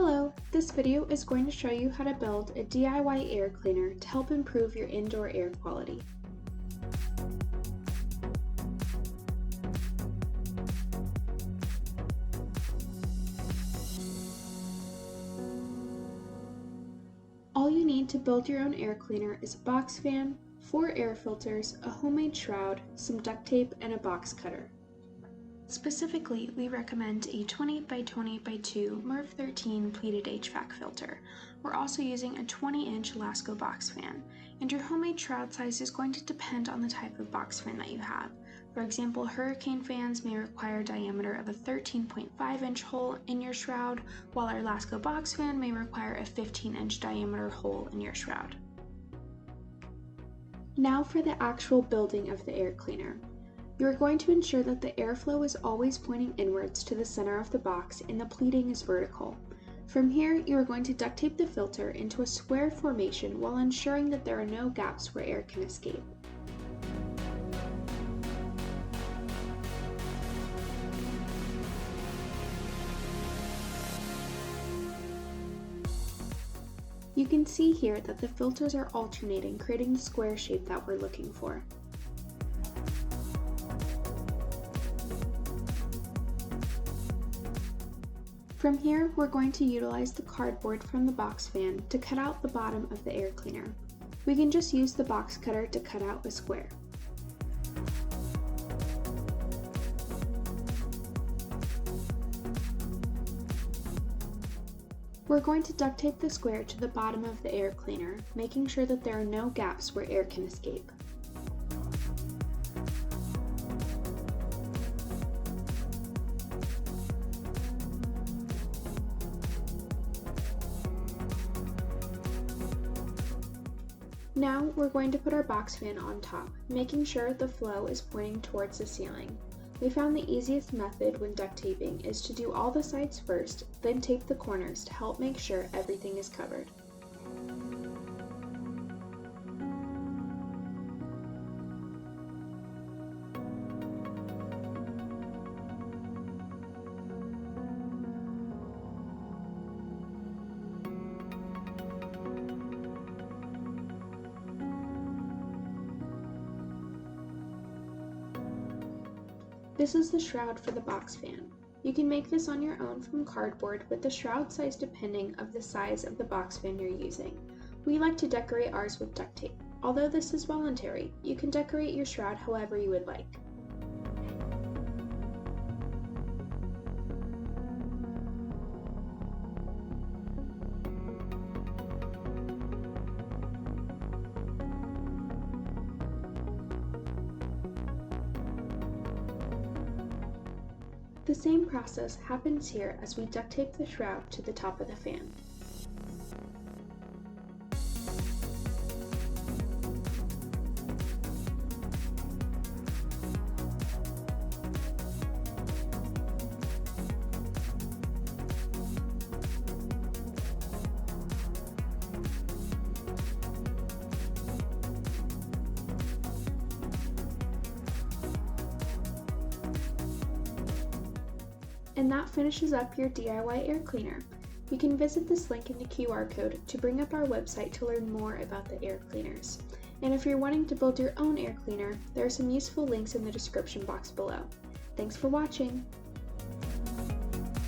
Hello, this video is going to show you how to build a DIY air cleaner to help improve your indoor air quality. All you need to build your own air cleaner is a box fan, 4 air filters, a homemade shroud, some duct tape, and a box cutter. Specifically, we recommend a 20x20x2 MERV 13 pleated HVAC filter. We're also using a 20-inch Lasco box fan, and your homemade shroud size is going to depend on the type of box fan that you have. For example, hurricane fans may require a diameter of a 13.5-inch hole in your shroud, while our Lasco box fan may require a 15-inch diameter hole in your shroud. Now for the actual building of the air cleaner. You are going to ensure that the airflow is always pointing inwards to the center of the box and the pleating is vertical. From here, you are going to duct tape the filter into a square formation while ensuring that there are no gaps where air can escape. You can see here that the filters are alternating, creating the square shape that we're looking for. From here, we're going to utilize the cardboard from the box fan to cut out the bottom of the air cleaner. We can just use the box cutter to cut out a square. We're going to duct tape the square to the bottom of the air cleaner, making sure that there are no gaps where air can escape. Now we're going to put our box fan on top, making sure the flow is pointing towards the ceiling. We found the easiest method when duct taping is to do all the sides first, then tape the corners to help make sure everything is covered. This is the shroud for the box fan. You can make this on your own from cardboard with the shroud size depending of the size of the box fan you're using. We like to decorate ours with duct tape. Although this is voluntary, you can decorate your shroud however you would like. The same process happens here as we duct tape the shroud to the top of the fan. And that finishes up your DIY air cleaner. You can visit this link in the QR code to bring up our website to learn more about the air cleaners. And if you're wanting to build your own air cleaner, there are some useful links in the description box below. Thanks for watching!